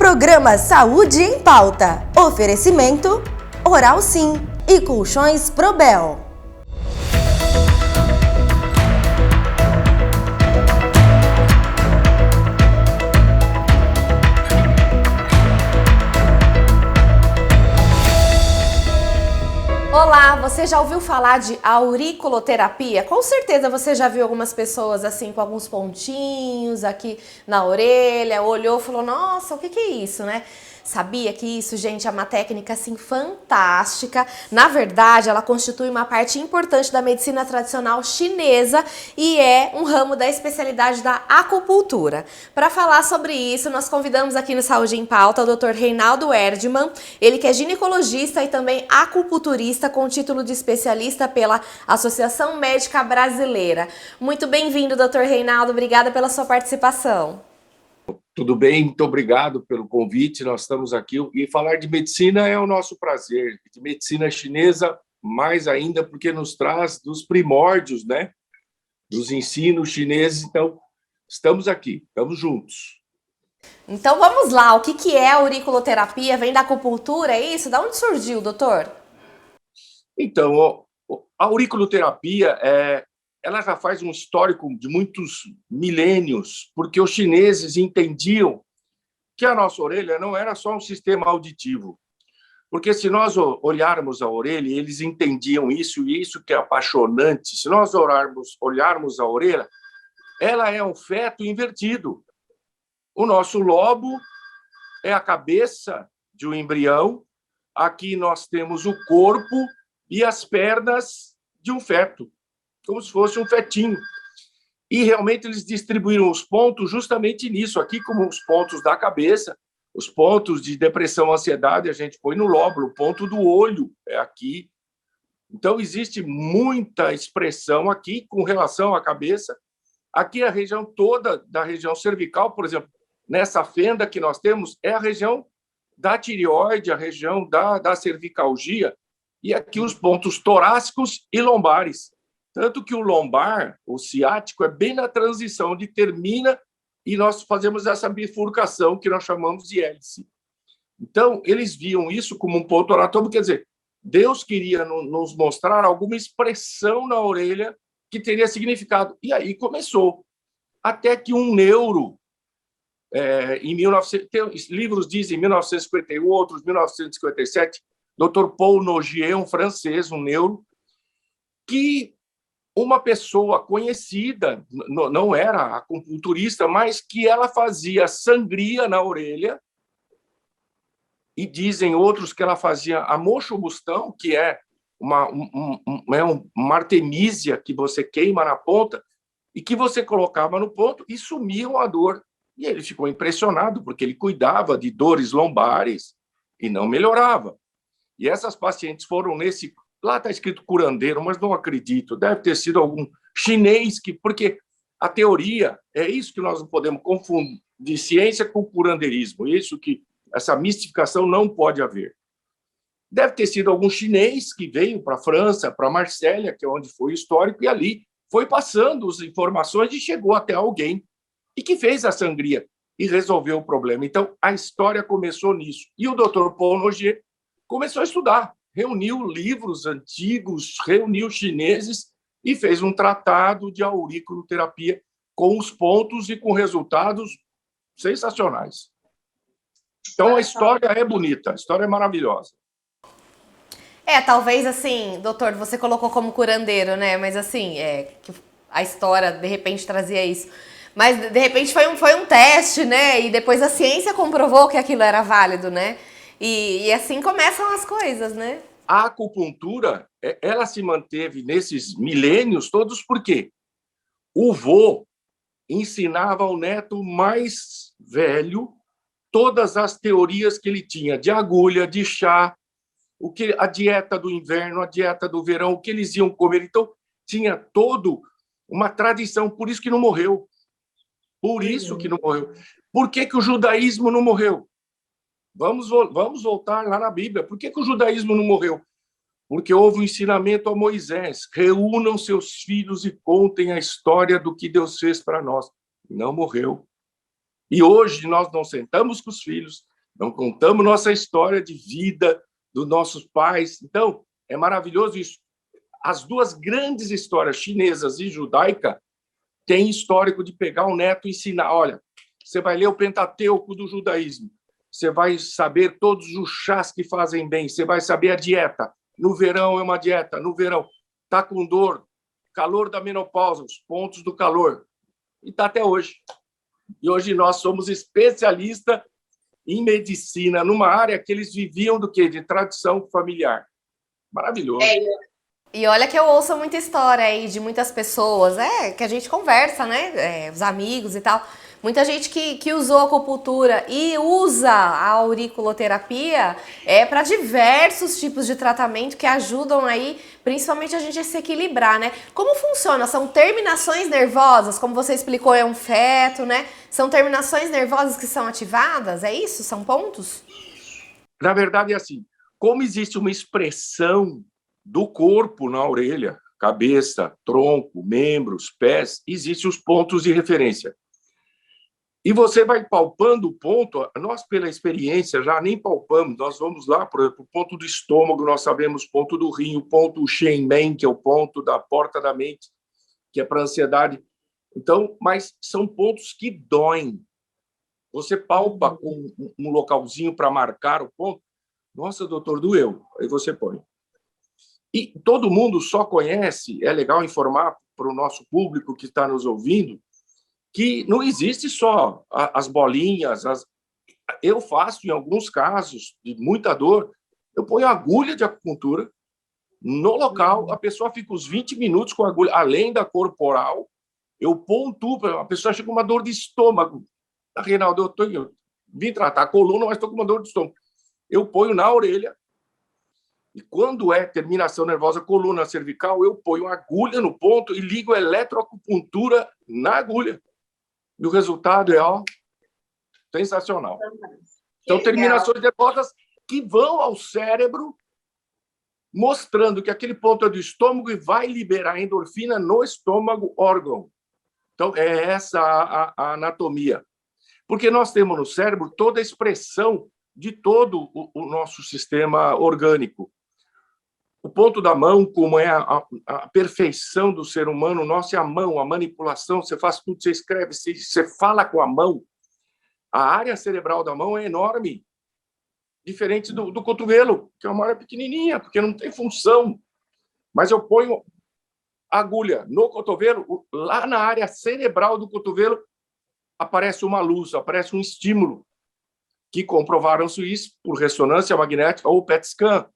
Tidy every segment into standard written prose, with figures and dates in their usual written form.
Programa Saúde em Pauta. Oferecimento Oral Sim e Colchões Probel. Olá, você já ouviu falar de auriculoterapia? Com certeza você já viu algumas pessoas assim com alguns pontinhos aqui na orelha, olhou e falou, nossa, o que é isso, né? Sabia que isso, gente, é uma técnica assim fantástica. Na verdade, ela constitui uma parte importante da medicina tradicional chinesa e é um ramo da especialidade da acupuntura. Para falar sobre isso, nós convidamos aqui no Saúde em Pauta o Dr. Reinaldo Erdmann, ele que é ginecologista e também acupunturista com título de especialista pela Associação Médica Brasileira. Muito bem-vindo, Dr. Reinaldo, obrigada pela sua participação. Tudo bem, muito obrigado pelo convite, nós estamos aqui e falar de medicina é o nosso prazer, de medicina chinesa mais ainda porque nos traz dos primórdios, né, dos ensinos chineses, então estamos aqui, estamos juntos. Então vamos lá, o que é a auriculoterapia? Vem da acupuntura, é isso? Da onde surgiu, doutor? Então, a auriculoterapia ela já faz um histórico de muitos milênios, porque os chineses entendiam que a nossa orelha não era só um sistema auditivo. Porque se nós olharmos a orelha, eles entendiam isso, e isso que é apaixonante, se nós olharmos a orelha, ela é um feto invertido. O nosso lobo é a cabeça de um embrião, aqui nós temos o corpo e as pernas de um feto, como se fosse um fetinho. E realmente eles distribuíram os pontos justamente nisso, aqui como os pontos da cabeça, os pontos de depressão, ansiedade, a gente põe no lóbulo, o ponto do olho é aqui. Então, existe muita expressão aqui com relação à cabeça. Aqui a região toda da região cervical, por exemplo, nessa fenda que nós temos, é a região da tireoide, a região da cervicalgia, e aqui os pontos torácicos e lombares. Tanto que o lombar, o ciático, é bem na transição, onde termina e nós fazemos essa bifurcação que nós chamamos de hélice. Então, eles viam isso como um ponto anatômico, quer dizer, Deus queria nos mostrar alguma expressão na orelha que teria significado. E aí começou. Até que um neuro, em 1900, livros dizem 1951, outros 1957, Dr. Paul Nogier, um francês, um neuro, que uma pessoa conhecida, não era acupunturista, mas que ela fazia sangria na orelha, e dizem outros que ela fazia amoxobustão, que é uma artemísia que você queima na ponta e que você colocava no ponto e sumia a dor. E ele ficou impressionado, porque ele cuidava de dores lombares e não melhorava. E essas pacientes foram nesse... Lá está escrito curandeiro, mas não acredito. Deve ter sido algum chinês, porque a teoria é isso que nós não podemos confundir, ciência com curandeirismo. Isso que essa mistificação não pode haver. Deve ter sido algum chinês que veio para a França, para Marsella, que é onde foi o histórico, e ali foi passando as informações e chegou até alguém e que fez a sangria e resolveu o problema. Então, a história começou nisso. E o Dr. Paul Nogier começou a estudar. Reuniu livros antigos, reuniu chineses e fez um tratado de auriculoterapia com os pontos e com resultados sensacionais. Então, a história é bonita, a história é maravilhosa. Talvez assim, doutor, você colocou como curandeiro, né? Mas assim, que a história de repente trazia isso. Mas de repente foi um teste, né? E depois a ciência comprovou que aquilo era válido, né? E assim começam as coisas, né? A acupuntura, ela se manteve nesses milênios todos porque o vô ensinava ao neto mais velho todas as teorias que ele tinha de agulha, de chá, a dieta do inverno, a dieta do verão, o que eles iam comer. Então, tinha todo uma tradição, por isso que não morreu. Por isso que não morreu. Por que o judaísmo não morreu? Vamos voltar lá na Bíblia. Por que o judaísmo não morreu? Porque houve um ensinamento a Moisés. Reúnam seus filhos e contem a história do que Deus fez para nós. Não morreu. E hoje nós não sentamos com os filhos, Não contamos nossa história de vida dos nossos pais. Então, é maravilhoso isso. As duas grandes histórias, chinesas e judaica, têm histórico de pegar o neto e ensinar. Olha, você vai ler o Pentateuco do judaísmo, você vai saber todos os chás que fazem bem, você vai saber a dieta. No verão é uma dieta, no verão está com dor, calor da menopausa, os pontos do calor. E está até hoje. E hoje nós somos especialistas em medicina, numa área que eles viviam do quê? De tradição familiar. Maravilhoso. E olha que eu ouço muita história aí de muitas pessoas, que a gente conversa, né? Os amigos e tal. Muita gente que usou a acupuntura e usa a auriculoterapia para diversos tipos de tratamento que ajudam aí, principalmente a gente a se equilibrar, né? Como funciona? São terminações nervosas, como você explicou, é um feto, né? São terminações nervosas que são ativadas, é isso? São pontos? Na verdade, é assim, como existe uma expressão do corpo na orelha, cabeça, tronco, membros, pés, existem os pontos de referência. E você vai palpando o ponto, nós, pela experiência, já nem palpamos, nós vamos lá para o ponto do estômago, nós sabemos o ponto do rim, o ponto Shenmen, que é o ponto da porta da mente, que é para a ansiedade. Então, mas são pontos que doem. Você palpa com um localzinho para marcar o ponto. Nossa, doutor, doeu. Aí você põe. E todo mundo só conhece, é legal informar para o nosso público que está nos ouvindo, que não existe só as bolinhas. Eu faço, em alguns casos, de muita dor, eu ponho agulha de acupuntura no local, a pessoa fica uns 20 minutos com a agulha, além da corporal, eu pontuo, a pessoa chega com uma dor de estômago. Reinaldo, eu vim tratar a coluna, mas estou com uma dor de estômago. Eu ponho na orelha, e quando é terminação nervosa, coluna cervical, eu ponho agulha no ponto e ligo a eletroacupuntura na agulha. E o resultado é, sensacional. Então, terminações nervosas que vão ao cérebro, mostrando que aquele ponto é do estômago e vai liberar endorfina no estômago órgão. Então, é essa a anatomia. Porque nós temos no cérebro toda a expressão de todo o nosso sistema orgânico. O ponto da mão, como é a perfeição do ser humano, nossa é a mão, a manipulação, você faz tudo, você escreve, você fala com a mão. A área cerebral da mão é enorme, diferente do cotovelo, que é uma área pequenininha, porque não tem função. Mas eu ponho agulha no cotovelo, lá na área cerebral do cotovelo, aparece uma luz, aparece um estímulo, que comprovaram-se isso por ressonância magnética ou PET scan,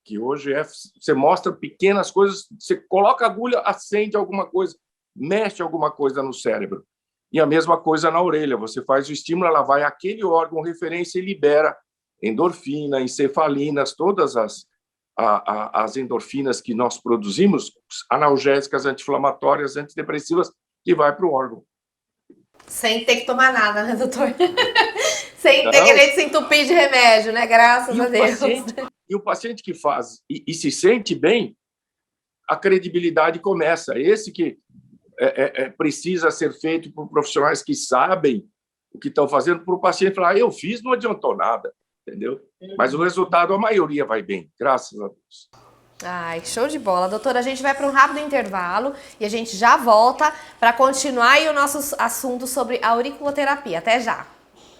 que hoje você mostra pequenas coisas, você coloca a agulha, acende alguma coisa, mexe alguma coisa no cérebro. E a mesma coisa na orelha, você faz o estímulo, ela vai àquele órgão referência e libera endorfina, encefalinas, todas as endorfinas que nós produzimos, analgésicas, anti-inflamatórias, antidepressivas, que vai para o órgão. Sem ter que tomar nada, né, doutor? Sem ter que se entupir de remédio, né? Graças a Deus. E o paciente que faz e se sente bem, a credibilidade começa. Esse que precisa ser feito por profissionais que sabem o que estão fazendo, para o paciente falar, eu fiz, não adiantou nada, entendeu? Mas o resultado, a maioria vai bem, graças a Deus. Ai, show de bola. Doutora, a gente vai para um rápido intervalo e a gente já volta para continuar aí o nosso assunto sobre auriculoterapia. Até já!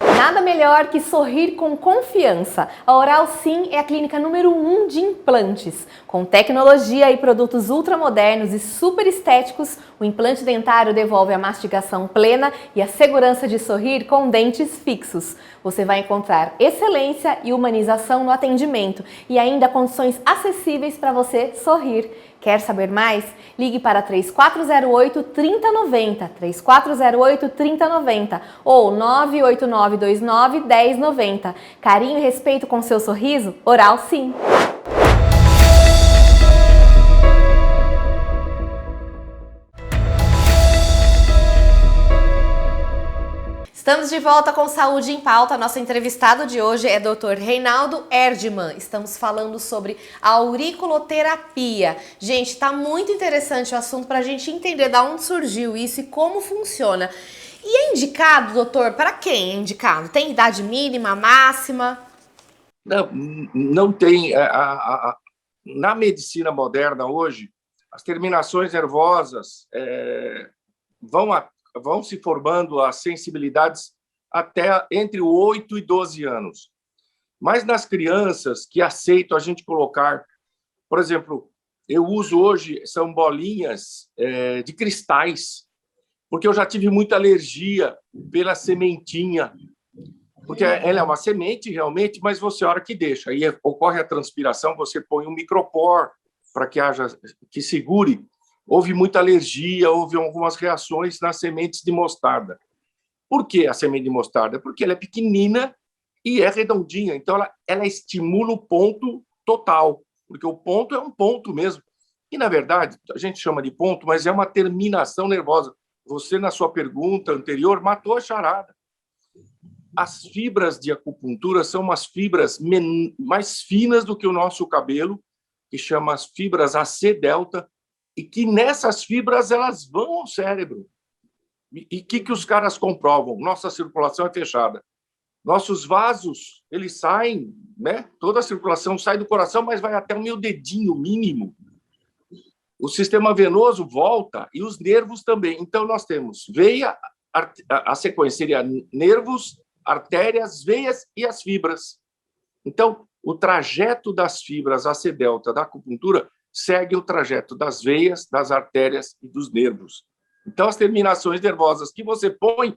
Nada melhor que sorrir com confiança. A Oral Sim é a clínica número 1 de implantes. Com tecnologia e produtos ultramodernos e super estéticos, o implante dentário devolve a mastigação plena e a segurança de sorrir com dentes fixos. Você vai encontrar excelência e humanização no atendimento e ainda condições acessíveis para você sorrir. Quer saber mais? Ligue para 3408-3090, 3408-3090 ou 98929-1090. Carinho e respeito com seu sorriso? Oral Sim! Estamos de volta com Saúde em Pauta. Nosso entrevistado de hoje é Dr. Reinaldo Erdmann. Estamos falando sobre auriculoterapia. Gente, tá muito interessante o assunto para a gente entender de onde surgiu isso e como funciona. E é indicado, doutor, para quem é indicado? Tem idade mínima, máxima? Não, não tem. Na medicina moderna hoje, as terminações nervosas vão, vão se formando as sensibilidades até entre 8 e 12 anos. Mas nas crianças que aceitam a gente colocar, por exemplo, eu uso hoje, são bolinhas de cristais, porque eu já tive muita alergia pela sementinha, porque ela é uma semente realmente, mas você a hora que deixa, aí ocorre a transpiração, você põe um micropor para que segure. Houve muita alergia, houve algumas reações nas sementes de mostarda. Por que a semente de mostarda? Porque ela é pequenina e é redondinha, então ela estimula o ponto total, porque o ponto é um ponto mesmo. E, na verdade, a gente chama de ponto, mas é uma terminação nervosa. Você, na sua pergunta anterior, matou a charada. As fibras de acupuntura são umas fibras mais finas do que o nosso cabelo, que chama as fibras AC-delta, e que nessas fibras elas vão ao cérebro. E o que os caras comprovam? Nossa circulação é fechada. Nossos vasos, eles saem, né? Toda a circulação sai do coração, mas vai até o meu dedinho mínimo. O sistema venoso volta e os nervos também. Então, nós temos veia, a sequência seria nervos, artérias, veias e as fibras. Então, o trajeto das fibras AC-delta da acupuntura segue o trajeto das veias, das artérias e dos nervos. Então, as terminações nervosas que você põe,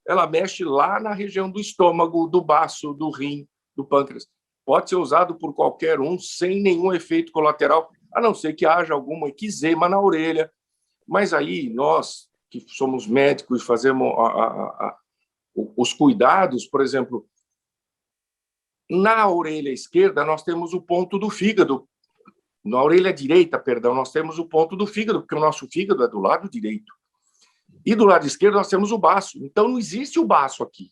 ela mexe lá na região do estômago, do baço, do rim, do pâncreas. Pode ser usado por qualquer um, sem nenhum efeito colateral, a não ser que haja alguma eczema na orelha. Mas aí, nós, que somos médicos, fazemos os cuidados, por exemplo, na orelha esquerda, nós temos o ponto do fígado. Na orelha direita, perdão, nós temos o ponto do fígado, porque o nosso fígado é do lado direito. E do lado esquerdo nós temos o baço. Então, não existe o baço aqui.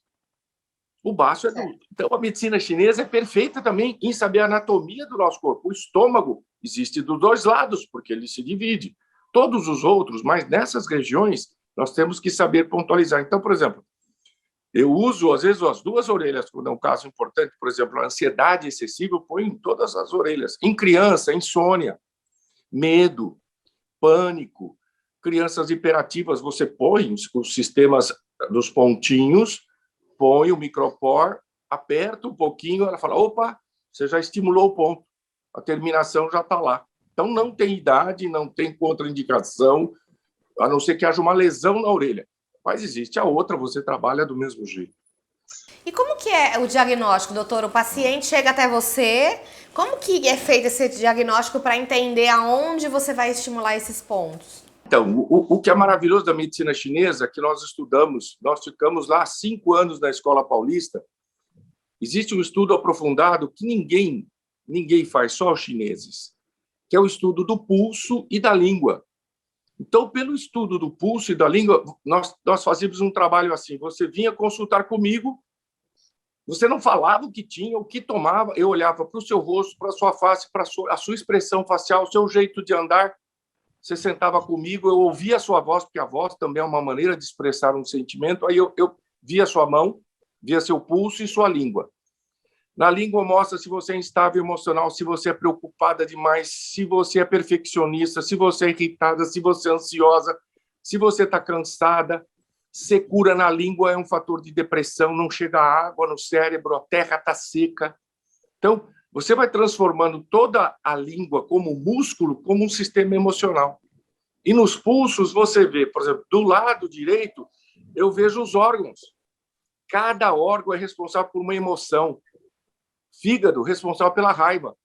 O baço é do... Então, a medicina chinesa é perfeita também em saber a anatomia do nosso corpo. O estômago existe dos dois lados, porque ele se divide. Todos os outros, mas nessas regiões, nós temos que saber pontualizar. Então, por exemplo, eu uso, às vezes, as duas orelhas, quando é um caso importante, por exemplo, a ansiedade excessiva, eu ponho em todas as orelhas. Em criança, insônia, medo, pânico, crianças hiperativas, você põe os sistemas dos pontinhos, põe o micropor, aperta um pouquinho, ela fala, opa, você já estimulou o ponto, a terminação já está lá. Então, não tem idade, não tem contraindicação, a não ser que haja uma lesão na orelha. Mas existe a outra, você trabalha do mesmo jeito. E como que é o diagnóstico, doutor? O paciente chega até você, como que é feito esse diagnóstico para entender aonde você vai estimular esses pontos? Então, o que é maravilhoso da medicina chinesa é que nós estudamos, nós ficamos lá 5 anos na Escola Paulista. Existe um estudo aprofundado que ninguém faz, só os chineses, que é o estudo do pulso e da língua. Então, pelo estudo do pulso e da língua, nós fazíamos um trabalho assim, você vinha consultar comigo, você não falava o que tinha, o que tomava, eu olhava para o seu rosto, para a sua face, para a sua expressão facial, o seu jeito de andar. Você sentava comigo, eu ouvia a sua voz, porque a voz também é uma maneira de expressar um sentimento. Aí eu via sua mão, via seu pulso e sua língua. Na língua mostra se você é instável emocional, se você é preocupada demais, se você é perfeccionista, se você é irritada, se você é ansiosa, se você está cansada. Secura na língua é um fator de depressão, não chega água no cérebro, a terra está seca. Então, você vai transformando toda a língua como músculo, como um sistema emocional. E nos pulsos você vê, por exemplo, do lado direito, eu vejo os órgãos. Cada órgão é responsável por uma emoção. Fígado, responsável pela raiva.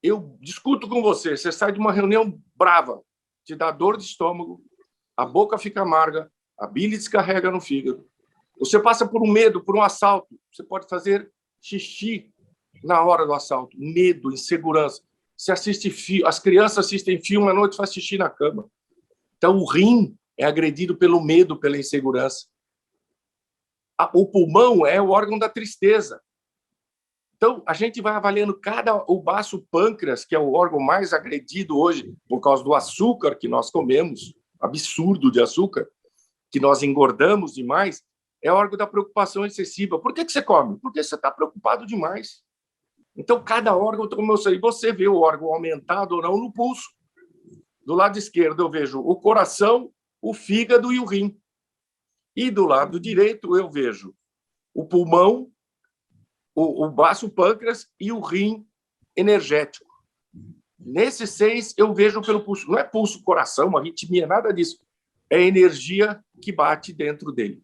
Eu discuto com você, você sai de uma reunião brava, te dá dor de estômago, a boca fica amarga, a bile descarrega no fígado. Você passa por um medo, por um assalto, você pode fazer xixi na hora do assalto, medo, insegurança. Você assiste as crianças assistem filme à noite, faz xixi na cama. Então, o rim é agredido pelo medo, pela insegurança. O pulmão é o órgão da tristeza. Então, a gente vai avaliando o baço pâncreas, que é o órgão mais agredido hoje por causa do açúcar que nós comemos, absurdo de açúcar. que nós engordamos demais, é órgão da preocupação excessiva. Por que você come? Porque você está preocupado demais. Então, cada órgão, como eu sei, você vê o órgão aumentado ou não no pulso. Do lado esquerdo, eu vejo o coração, o fígado e o rim. E do lado direito, eu vejo o pulmão, o baço pâncreas e o rim energético. Nesses 6, eu vejo pelo pulso. Não é pulso, coração, arritmia, nada disso. É a energia que bate dentro dele.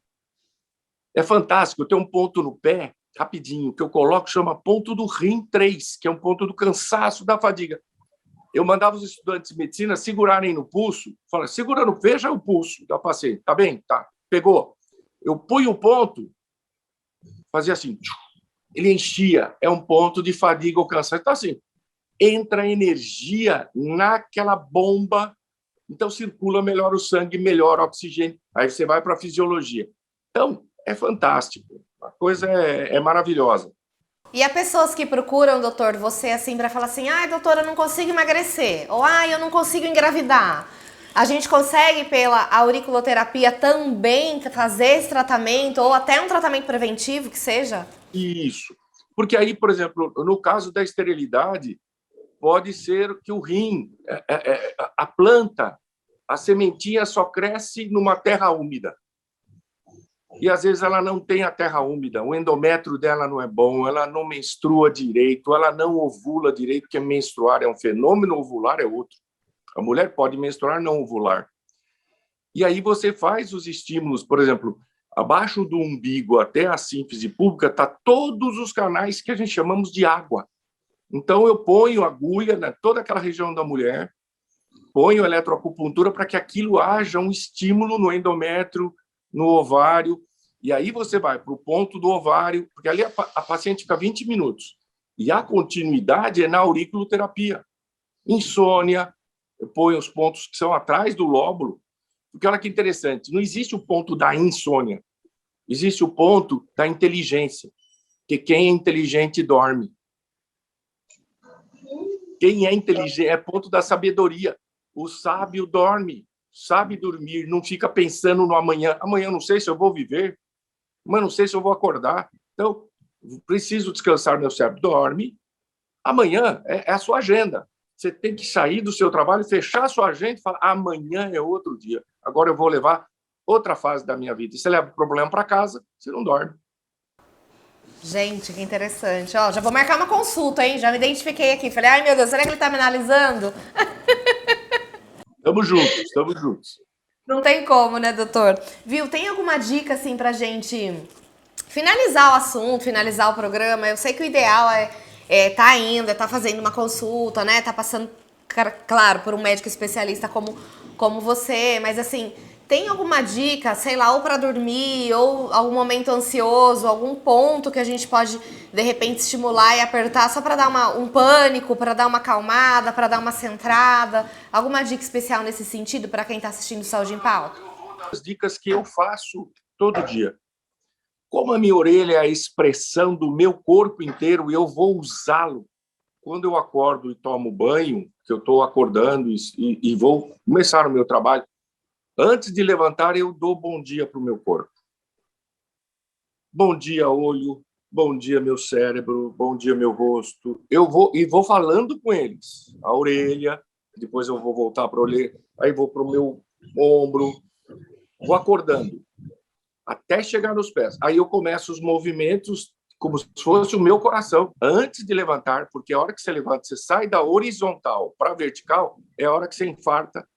É fantástico. Eu tenho um ponto no pé, rapidinho, que eu coloco, chama ponto do rim 3, que é um ponto do cansaço, da fadiga. Eu mandava os estudantes de medicina segurarem no pulso, falava, segura no, veja o pulso da paciente. Tá bem? Tá. Pegou. Eu punho o ponto, fazia assim, ele enchia. É um ponto de fadiga ou cansaço. Então, assim, entra energia naquela bomba, então circula melhor o sangue, melhor o oxigênio. Aí você vai para a fisiologia. Então, é fantástico. A coisa é maravilhosa. E há pessoas que procuram, doutor, você assim para falar assim, ai, doutora, eu não consigo emagrecer, ou ai, eu não consigo engravidar. A gente consegue, pela auriculoterapia, também fazer esse tratamento, ou até um tratamento preventivo, que seja? Isso. Porque aí, por exemplo, no caso da esterilidade, pode ser que o rim, a planta, a sementinha só cresce numa terra úmida. E, às vezes, ela não tem a terra úmida, o endométrio dela não é bom, ela não menstrua direito, ela não ovula direito, porque menstruar é um fenômeno, ovular é outro. A mulher pode menstruar não ovular. E aí você faz os estímulos, por exemplo, abaixo do umbigo até a sínfise pública, está todos os canais que a gente chamamos de água. Então, eu ponho agulha em toda aquela região da mulher, ponho eletroacupuntura para que aquilo haja um estímulo no endométrio, no ovário, e aí você vai para o ponto do ovário, porque ali a paciente fica 20 minutos. E a continuidade é na auriculoterapia. Insônia, eu ponho os pontos que são atrás do lóbulo, porque olha que interessante, não existe o ponto da insônia, existe o ponto da inteligência, que quem é inteligente dorme. Quem é inteligente é ponto da sabedoria. O sábio dorme, sabe dormir, não fica pensando no amanhã. Amanhã não sei se eu vou viver, mas não sei se eu vou acordar. Então, preciso descansar meu cérebro. Dorme. Amanhã é a sua agenda. Você tem que sair do seu trabalho, fechar a sua agenda e falar, amanhã é outro dia. Agora eu vou levar outra fase da minha vida. E você leva o problema para casa, você não dorme. Gente, que interessante. Ó, já vou marcar uma consulta, hein? Já me identifiquei aqui. Falei, ai, meu Deus, será que ele tá me analisando? Estamos juntos, estamos juntos. Não tem como, né, doutor? Viu, tem alguma dica, assim, pra gente finalizar o assunto, finalizar o programa? Eu sei que o ideal tá indo, tá fazendo uma consulta, né? Tá passando, claro, por um médico especialista como você, mas assim, tem alguma dica, sei lá, ou pra dormir, ou algum momento ansioso, algum ponto que a gente pode, de repente, estimular e apertar só pra dar um pânico, pra dar uma acalmada, pra dar uma centrada? Alguma dica especial nesse sentido pra quem tá assistindo Saúde em Pauta? As dicas que eu faço todo dia. Como a minha orelha é a expressão do meu corpo inteiro, e eu vou usá-lo quando eu acordo e tomo banho, que eu estou acordando e vou começar o meu trabalho. Antes de levantar, eu dou bom dia para o meu corpo. Bom dia, olho. Bom dia, meu cérebro. Bom dia, meu rosto. Eu vou falando com eles. A orelha, depois eu vou voltar para a orelha, aí vou para o meu ombro. Vou acordando até chegar nos pés. Aí eu começo os movimentos como se fosse o meu coração, antes de levantar, porque a hora que você levanta, você sai da horizontal para a vertical, é a hora que você infarta,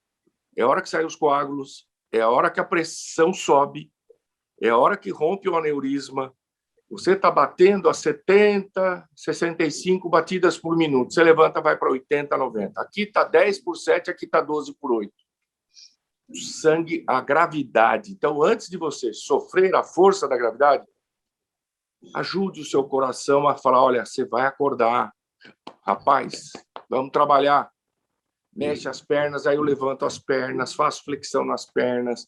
é a hora que saem os coágulos, é a hora que a pressão sobe, é a hora que rompe o aneurisma. Você está batendo a 70, 65 batidas por minuto. Você levanta, vai para 80, 90. Aqui está 10 por 7, aqui está 12 por 8. O sangue, a gravidade. Então, antes de você sofrer a força da gravidade, ajude o seu coração a falar, olha, você vai acordar. Rapaz, vamos trabalhar. Mexe as pernas, aí eu levanto as pernas, faço flexão nas pernas,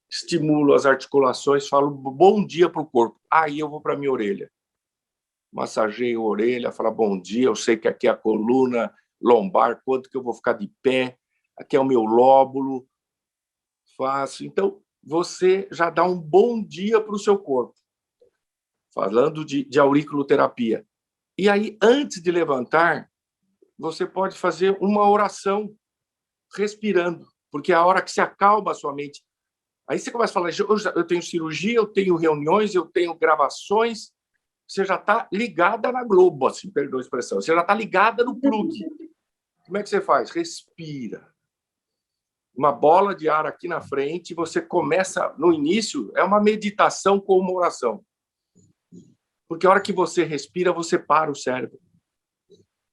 estimulo as articulações, falo bom dia para o corpo. Aí eu vou para a minha orelha. Massageio a orelha, falo bom dia, eu sei que aqui é a coluna lombar, quanto que eu vou ficar de pé, aqui é o meu lóbulo. Faço. Então, você já dá um bom dia para o seu corpo. Falando de auriculoterapia. E aí, antes de levantar, você pode fazer uma oração respirando, porque é a hora que se acalma a sua mente. Aí você começa a falar, eu tenho cirurgia, eu tenho reuniões, eu tenho gravações, você já está ligada na Globo, assim, perdoa a expressão, você já está ligada no plug. Como é que você faz? Respira. Uma bola de ar aqui na frente, você começa, no início, é uma meditação com uma oração. Porque a hora que você respira, você para o cérebro.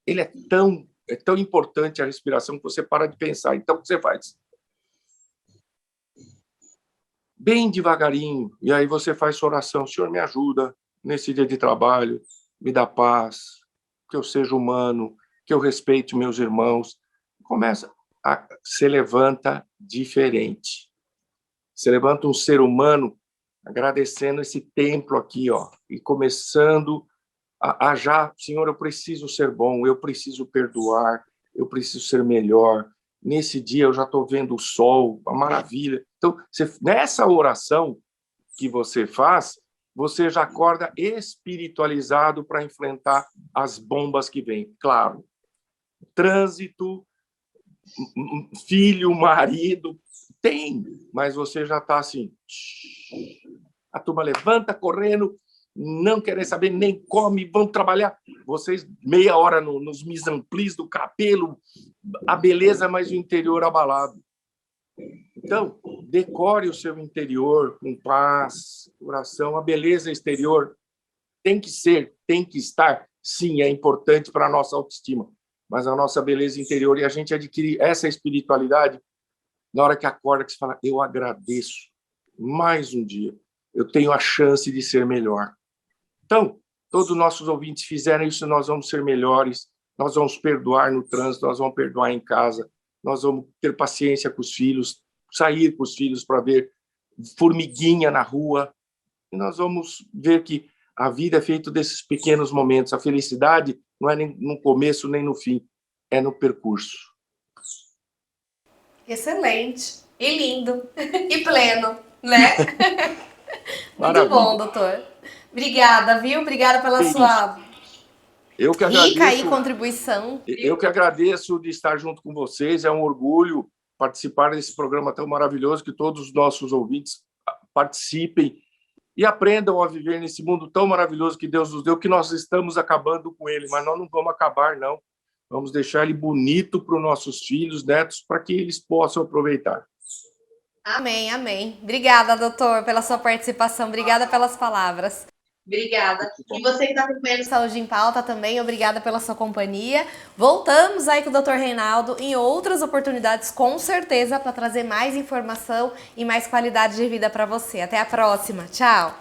Ele é tão importante a respiração que você para de pensar. Então, o que você faz? Bem devagarinho, e aí você faz sua oração. Senhor, me ajuda nesse dia de trabalho, me dá paz, que eu seja humano, que eu respeite meus irmãos. Se levanta diferente. Se levanta um ser humano agradecendo esse templo aqui, ó, e começando a já, Senhor, eu preciso ser bom, eu preciso perdoar, eu preciso ser melhor. Nesse dia eu já estou vendo o sol, a maravilha. Então, nessa oração que você faz, você já acorda espiritualizado para enfrentar as bombas que vêm. Claro, trânsito, filho, marido, tem, mas você já está assim. A turma levanta correndo, não querem saber, nem come, vão trabalhar. Vocês, meia hora nos mise-en-plis do cabelo, a beleza, mas o interior abalado. Então, decore o seu interior com paz, oração. A beleza exterior tem que estar, sim, é importante para a nossa autoestima, mas a nossa beleza interior, e a gente adquire essa espiritualidade na hora que acorda, que você fala, eu agradeço mais um dia, eu tenho a chance de ser melhor. Então, todos os nossos ouvintes fizeram isso, nós vamos ser melhores, nós vamos perdoar no trânsito, nós vamos perdoar em casa, nós vamos ter paciência com os filhos, sair com os filhos para ver formiguinha na rua, e nós vamos ver que a vida é feita desses pequenos momentos. A felicidade não é nem no começo nem no fim, é no percurso. Excelente, e lindo, e pleno, né? Muito Maravilha. bom, doutor. Obrigada, viu? Obrigada pela sua rica aí contribuição. Eu que agradeço de estar junto com vocês. É um orgulho participar desse programa tão maravilhoso, que todos os nossos ouvintes participem e aprendam a viver nesse mundo tão maravilhoso que Deus nos deu, que nós estamos acabando com ele, mas nós não vamos acabar, não. Vamos deixar ele bonito para os nossos filhos, netos, para que eles possam aproveitar. Amém, amém. Obrigada, doutor, pela sua participação. Obrigada pelas palavras. Obrigada. E você que está acompanhando Saúde em Pauta também, obrigada pela sua companhia. Voltamos aí com o Dr. Reinaldo em outras oportunidades, com certeza, para trazer mais informação e mais qualidade de vida para você. Até a próxima. Tchau.